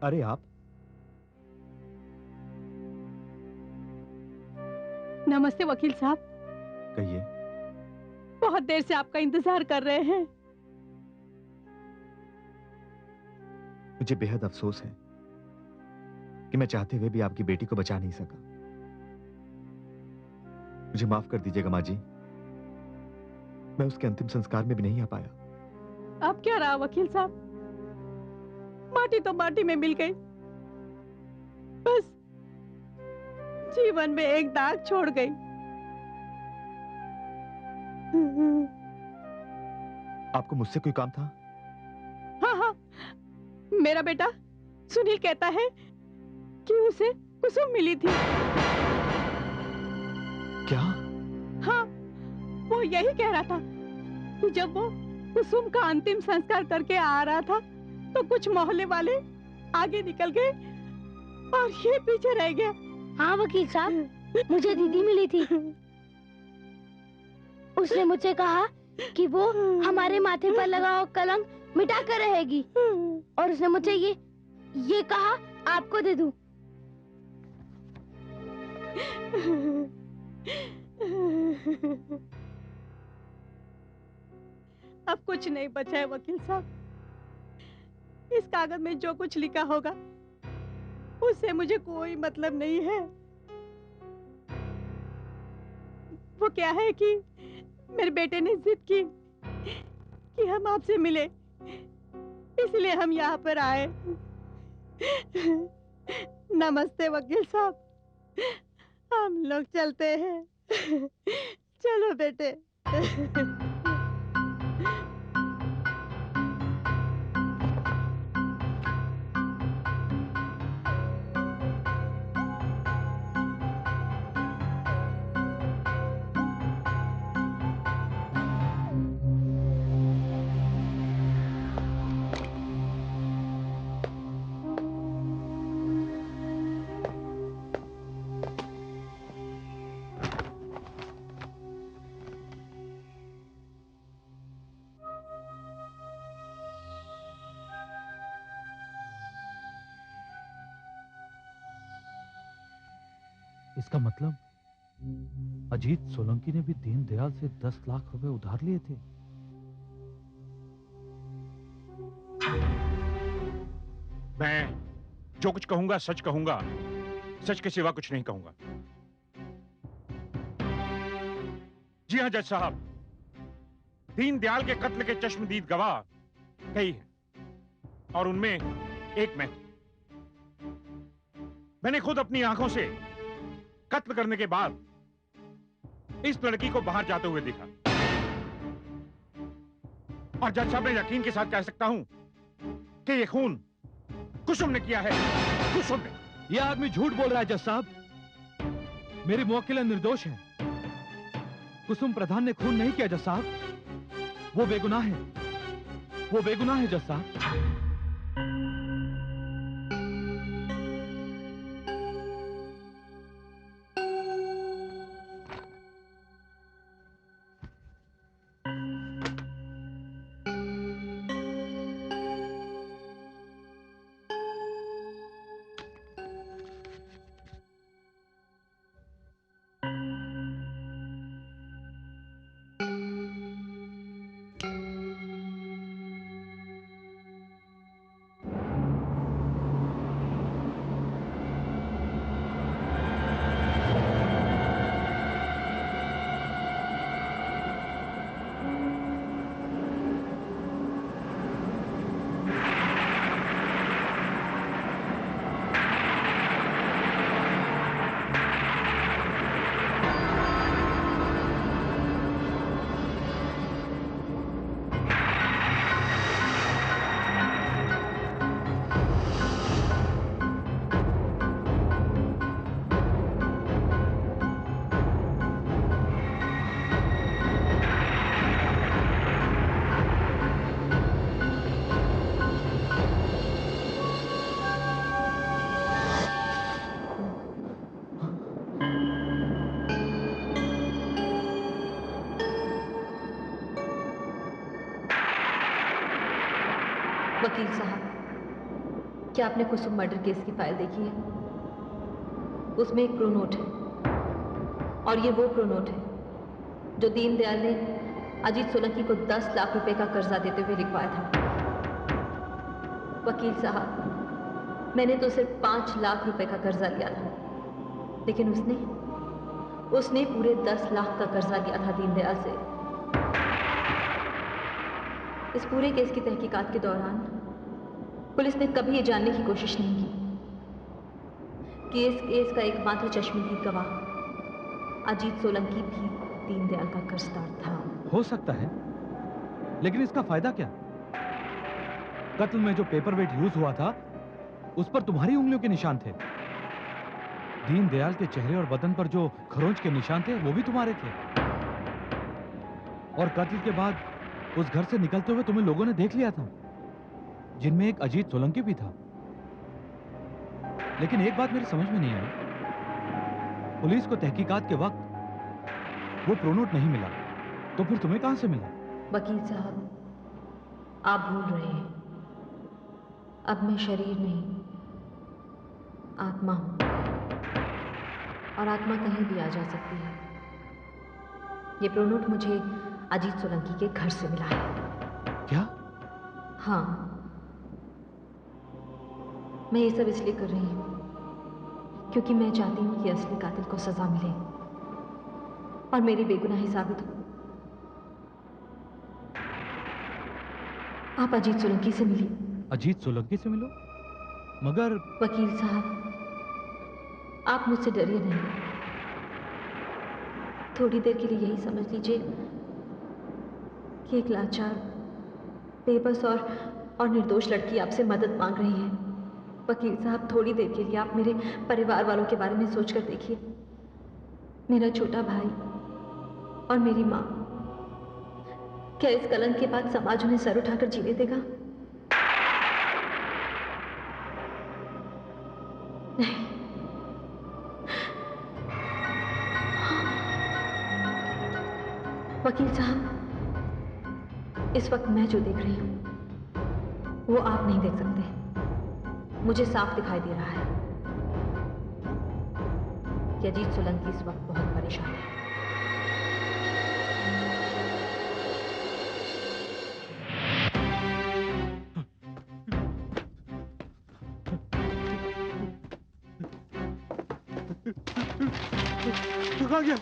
अरे आप। नमस्ते वकील साहब। कहिए। बहुत देर से आपका इंतजार कर रहे हैं। मुझे बेहद अफसोस है कि मैं चाहते हुए भी आपकी बेटी को बचा नहीं सका। मुझे माफ कर दीजिएगा माँ जी, मैं उसके अंतिम संस्कार में भी नहीं आ पाया। अब क्या रहा वकील साहब, माटी तो माटी में मिल गई, बस जीवन में एक दाग छोड़ गई। आपको मुझसे कोई काम था? हाँ हाँ, मेरा बेटा सुनील कहता है कि उसे कुसुम मिली थी। क्या? हाँ, वो यही कह रहा था कि जब वो कुसुम का अंतिम संस्कार करके आ रहा था तो कुछ मोहल्ले वाले आगे निकल गए और ये पीछे रह गया। हाँ वकील साहब, मुझे दीदी मिली थी। उसने मुझसे कहा कि वो हमारे माथे पर लगा हुआ कलंक मिटा कर रहेगी, और उसने मुझसे ये कहा आपको दे दूं। अब कुछ नहीं बचा है वकील साहब। इस कागज में जो कुछ लिखा होगा उससे मुझे कोई मतलब नहीं है। वो क्या है कि मेरे बेटे ने जिद की कि हम आपसे मिले, इसलिए हम यहाँ पर आए। नमस्ते वकील साहब, हम लोग चलते हैं। चलो बेटे। इसका मतलब अजीत सोलंकी ने भी दीनदयाल से 10 लाख रुपए उधार लिए थे। मैं जो कुछ कहूंगा सच कहूंगा, सच के सिवा कुछ नहीं कहूंगा। जी हां जज साहब, दीनदयाल के कत्ल के चश्मदीद गवाह कई हैं और उनमें एक मैं। मैंने खुद अपनी आंखों से कत्ल करने के बाद इस लड़की को बाहर जाते हुए देखा, और जज साहब मैं यकीन के साथ कह सकता हूं कि यह खून कुसुम ने किया है। कुसुम ने। यह आदमी झूठ बोल रहा है जज साहब। मेरी मुवक्किल निर्दोष है। कुसुम प्रधान ने खून नहीं किया जज साहब। वो बेगुनाह है, वो बेगुनाह है जज साहब। वकील साहब, क्या आपने कुसुम मर्डर केस की फाइल देखी है? उसमें एक प्रोनोट है, और ये वो प्रोनोट है जो दीनदयाल ने अजीत सोलंकी को 10 लाख रुपए का कर्जा देते हुए लिखवाया था। वकील साहब, मैंने तो सिर्फ 5 लाख रुपए का कर्जा लिया था, लेकिन उसने पूरे 10 लाख का कर्जा लिया था दीनदयाल से। इस पूरे केस की तहकीकात के दौरान पुलिस ने कभी ये जानने की कोशिश नहीं की कि इस केस का एकमात्र चश्मदीद गवाह अजीत सोलंकी भी दीनदयाल का कर्जदार था। हो सकता है, लेकिन इसका फायदा क्या? कत्ल में जो पेपरवेट यूज हुआ था उस पर तुम्हारी उंगलियों के निशान थे। दीनदयाल के चेहरे और बदन पर जो खरोंच के निशान थे वो भी तुम्हारे थे। और कत्ल के बाद उस घर से निकलते हुए तुम्हें लोगों ने देख लिया था, जिनमें एक अजीत सोलंकी भी था। लेकिन एक बात मेरी समझ में नहीं आई, पुलिस को तहकीकात के वक्त वो प्रोनोट नहीं मिला, तो फिर तुम्हें कहां से मिला? वकील साहब, आप भूल रहे हैं, अब मैं शरीर नहीं आत्मा हूं, और आत्मा कहीं भी आ जा सकती है। ये प्रोनोट मुझे अजीत सोलंकी के घर से मिला है। क्या? हाँ, मैं ये सब इसलिए कर रही हूं क्योंकि मैं चाहती हूं कि असली कातिल को सजा मिले और मेरी बेगुनाही साबित हो। आप अजीत सोलंकी से मिलिए। अजीत सोलंकी से मिलो? मगर वकील साहब, आप मुझसे डरिए नहीं। थोड़ी देर के लिए यही समझ लीजिए कि एक लाचार, बेबस और निर्दोष लड़की आपसे मदद मांग रही है। वकील साहब, थोड़ी देर के लिए आप मेरे परिवार वालों के बारे में सोचकर देखिए। मेरा छोटा भाई और मेरी माँ, क्या इस कलंक के बाद समाज उन्हें सर उठाकर जीने देगा? नहीं। वकील साहब, इस वक्त मैं जो देख रही हूं वो आप नहीं देख सकते। मुझे साफ दिखाई दे रहा है कि अजीत सोलंकी इस वक्त बहुत परेशान है। आ गया।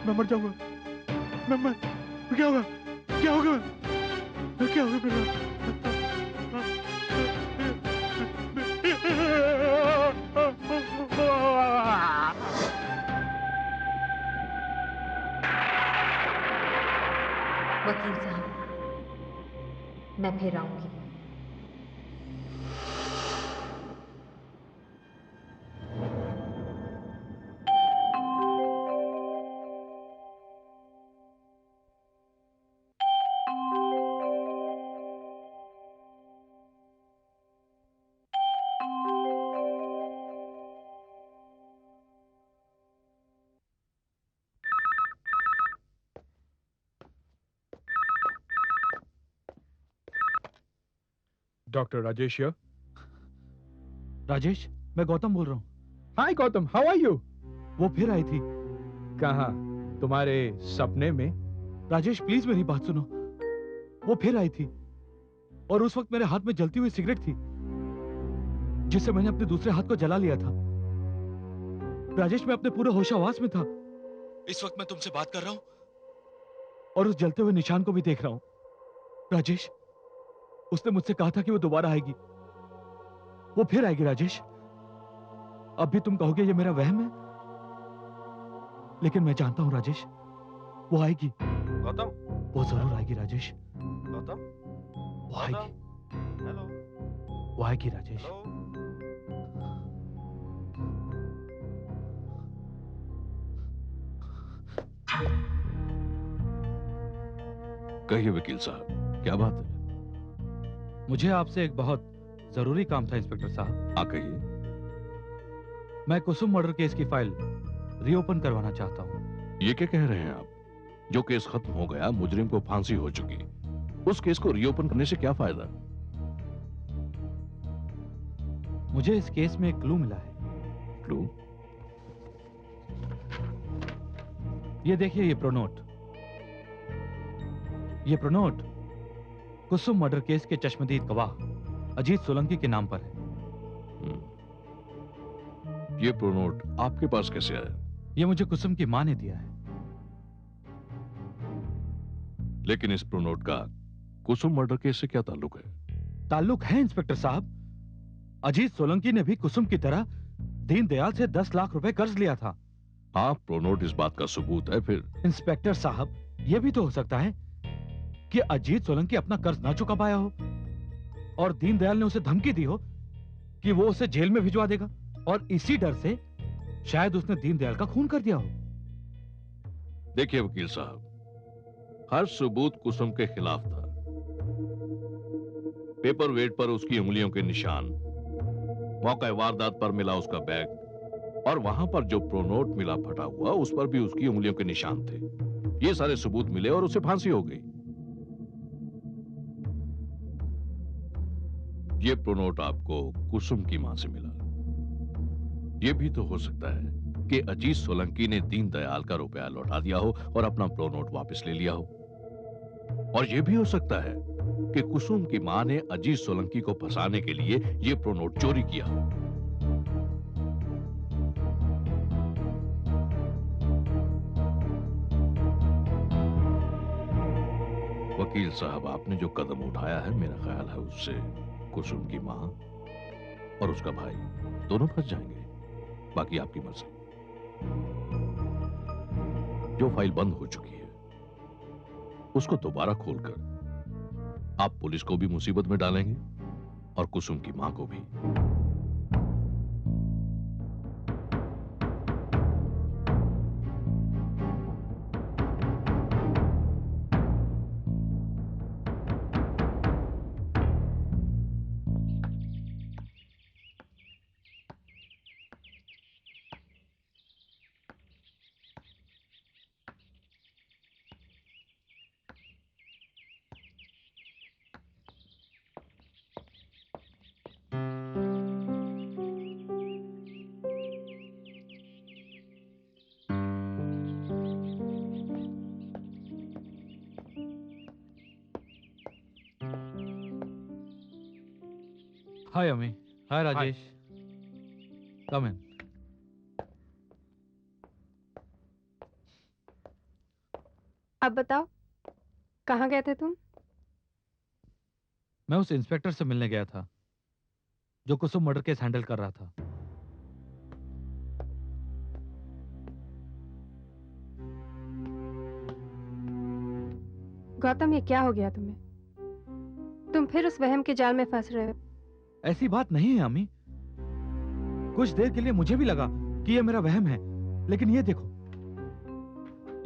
मैं मर जाऊंगा। क्या होगा? क्या होगा? क्या होगा मेरा? वकील साहब, मैं फिर आऊंगी। Doctor Rajesh here? राजेश, मैं गौतम बोल रहा हूँ। हाय गौतम, हाउ आर यू? वो फिर आई थी। कहाँ? तुम्हारे सपने में? राजेश प्लीज मेरी बात सुनो। वो फिर आई थी और उस वक्त मेरे हाथ में जलती हुई सिगरेट थी जिससे मैंने अपने दूसरे हाथ को जला लिया था। राजेश, मैं अपने पूरे होशावास में था। इस वक्त मैं तुमसे बात कर रहा हूं और उस जलते हुए निशान को भी देख रहा हूं। राजेश, उसने मुझसे कहा था कि वो दोबारा आएगी। वो फिर आएगी राजेश। अब भी तुम कहोगे ये मेरा वहम है, लेकिन मैं जानता हूं राजेश, वो आएगी। गौतम, वो जरूर आएगी राजेश। गौतम, वो आएगी। हेलो, वो आएगी राजेश। हेलो। कहिए वकील साहब, क्या बात है? मुझे आपसे एक बहुत जरूरी काम था इंस्पेक्टर साहब। हाँ कहिए। मैं कुसुम मर्डर केस की फाइल रीओपन करवाना चाहता हूँ। ये क्या कह रहे हैं आप? जो केस खत्म हो गया, मुजरिम को फांसी हो चुकी, उस केस को रीओपन करने से क्या फायदा? मुझे इस केस में एक क्लू मिला है। क्लू? ये देखिए, ये प्रोनोट। ये प्रोनोट कुसुम मर्डर केस के चश्मदीद गवाह अजीत सोलंकी के नाम पर है। ये प्रोनोट आपके पास कैसे आया? ये मुझे कुसुम की मां ने दिया है। लेकिन इस प्रोनोट का कुसुम मर्डर केस से क्या ताल्लुक है? ताल्लुक है इंस्पेक्टर साहब। अजीत सोलंकी ने भी कुसुम की तरह दीनदयाल से 10 लाख रुपए कर्ज लिया था। हाँ, प्रोनोट इस बात का सबूत है। फिर इंस्पेक्टर साहब, यह भी तो हो सकता है कि अजीत सोलंकी अपना कर्ज ना चुका पाया हो और दीनदयाल ने उसे धमकी दी हो कि वो उसे जेल में भिजवा देगा, और इसी डर से शायद उसने दीनदयाल का खून कर दिया हो। देखिए वकील साहब, हर सबूत कुसुम के खिलाफ था। पेपर वेट पर उसकी उंगलियों के निशान, मौका वारदात पर मिला उसका बैग, और वहां पर जो प्रोनोट मिला फटा हुआ, उस पर भी उसकी उंगलियों के निशान थे। ये सारे सबूत मिले और उसे फांसी हो गई। ये प्रोनोट आपको कुसुम की मां से मिला। यह भी तो हो सकता है कि अजीत सोलंकी ने दीनदयाल का रुपया लौटा दिया हो और अपना प्रोनोट वापस ले लिया हो। और यह भी हो सकता है कि कुसुम की मां ने अजीत सोलंकी को फंसाने के लिए यह प्रोनोट चोरी किया हो। वकील साहब, आपने जो कदम उठाया है, मेरा ख्याल है उससे कुसुम की मां और उसका भाई दोनों फंस जाएंगे। बाकी आपकी मर्जी। जो फाइल बंद हो चुकी है, उसको दोबारा खोलकर आप पुलिस को भी मुसीबत में डालेंगे और कुसुम की मां को भी। हाय अमी। हाय राजेश। कम इन। अब बताओ, कहाँ गए थे तुम? मैं उस इंस्पेक्टर से मिलने गया था जो कुसुम मर्डर केस हैंडल कर रहा था। गौतम, ये क्या हो गया तुम्हें? तुम फिर उस वहम के जाल में फंस रहे हो। ऐसी बात नहीं है अमी। कुछ देर के लिए मुझे भी लगा कि ये मेरा वहम है, लेकिन ये देखो,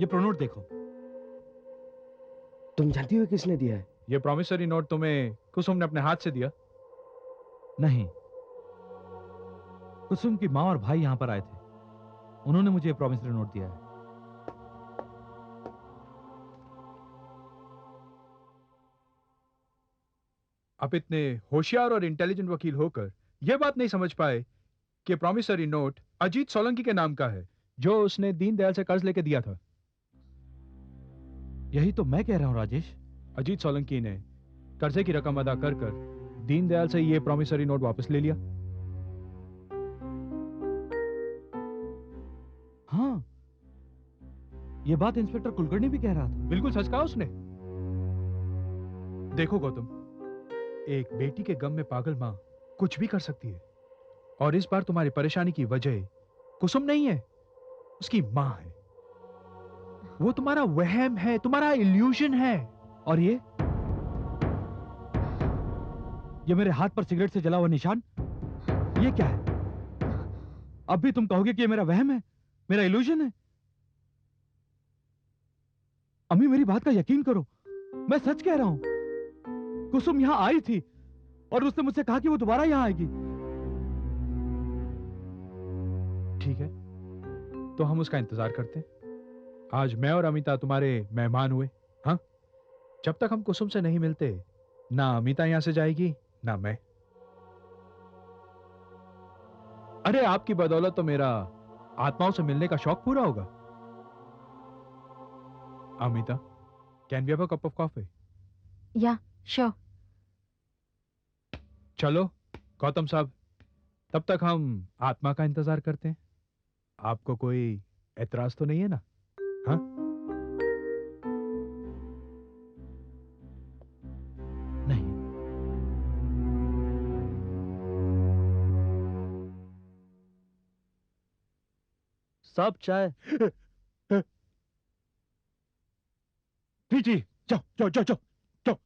ये प्रोनोट देखो। तुम जानती हो किसने दिया है? ये प्रॉमिसरी नोट तुम्हें कुसुम ने अपने हाथ से दिया? नहीं, कुसुम की मां और भाई यहां पर आए थे। उन्होंने मुझे प्रॉमिसरी नोट दिया है। आप इतने होशियार और इंटेलिजेंट वकील होकर यह बात नहीं समझ पाए कि प्रॉमिसरी नोट अजीत सोलंकी के नाम का है, जो उसने दीनदयाल से कर्ज लेके दिया था। यही तो मैं कह रहा हूं राजेश। अजीत सोलंकी ने कर्जे की रकम अदा कर दीनदयाल से ये प्रॉमिसरी नोट वापस ले लिया। हाँ, ये बात इंस्पेक्टर कुलकर्णी भी कह रहा था। बिल्कुल सच कहा उसने। देखो गौतम, एक बेटी के गम में पागल माँ कुछ भी कर सकती है, और इस बार तुम्हारी परेशानी की वजह कुसुम नहीं है, उसकी माँ है। वो तुम्हारा वहम है, तुम्हारा इल्यूजन है। और ये मेरे हाथ पर सिगरेट से जला हुआ निशान, ये क्या है? अब भी तुम कहोगे कि ये मेरा वहम है, मेरा इल्यूजन है? अम्मी, मेरी बात का यकीन करो, मैं सच कह रहा हूं। कुसुम यहां आई थी और उसने मुझसे कहा कि वो दोबारा यहां आएगी। ठीक है, तो हम उसका इंतजार करते हैं। आज मैं और अमिता तुम्हारे मेहमान हुए। हाँ, जब तक हम कुसुम से नहीं मिलते, ना अमिता यहां से जाएगी ना मैं। अरे आपकी बदौलत तो मेरा आत्माओं से मिलने का शौक पूरा होगा। Amita, can we have a cup of coffee? Yeah sure. चलो गौतम साहब, तब तक हम आत्मा का इंतजार करते हैं। आपको कोई एतराज तो नहीं है ना? हाँ, नहीं। सब चाय। जी जी, जाओ जाओ जाओ जाओ जाओ।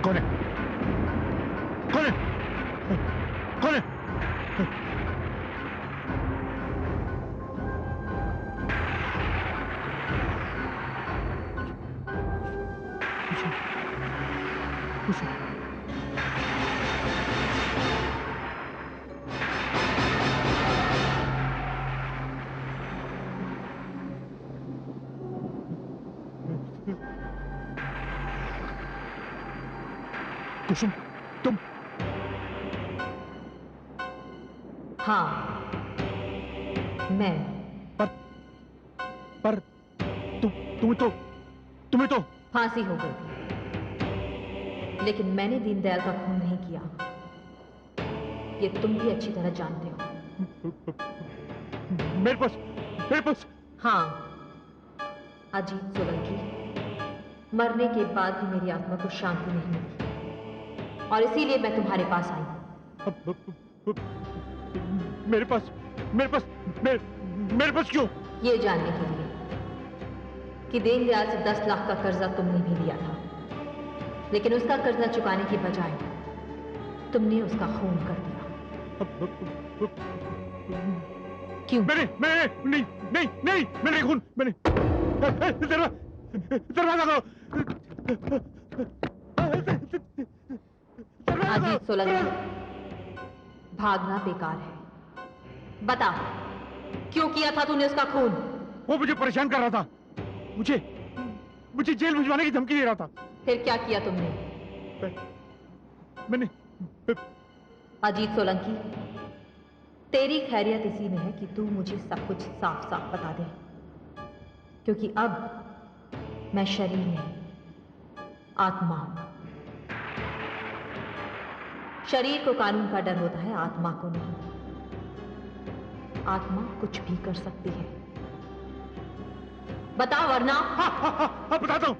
कौन है? कौन है? कौन है? कुसुम, तुम? हाँ, मैं। पर तुम्हें तो फांसी हो गई थी, लेकिन मैंने दीनदयाल का खून नहीं किया, ये तुम भी अच्छी तरह जानते हो। मेरे पास। हाँ, अजीत सोलंकी मरने के बाद भी मेरी आत्मा को शांति नहीं मिली, और इसीलिए मैं तुम्हारे पास आई। मेरे पास क्यों? ये जानने के लिए कि दीनदयाल से 10 लाख का कर्जा तुमने भी लिया था, लेकिन उसका कर्जा चुकाने की बजाय तुमने उसका खून कर दिया। क्यों? नहीं, मैंने खून, मैंने। दरवाजा करो। अजीत सोलंकी, भागना बेकार है। बता, क्यों किया था तूने उसका खून? वो मुझे परेशान कर रहा था, मुझे जेल भिजवाने की धमकी दे रहा था। फिर क्या किया तुमने? मैंने। अजीत सोलंकी, तेरी खैरियत इसी में है कि तू मुझे सब कुछ साफ साफ बता दे, क्योंकि अब मैं शरीर नहीं, आत्मा हूं। शरीर को कानून का डर होता है, आत्मा को नहीं। आत्मा कुछ भी कर सकती है। बता वरना। हाँ, बताता हूं।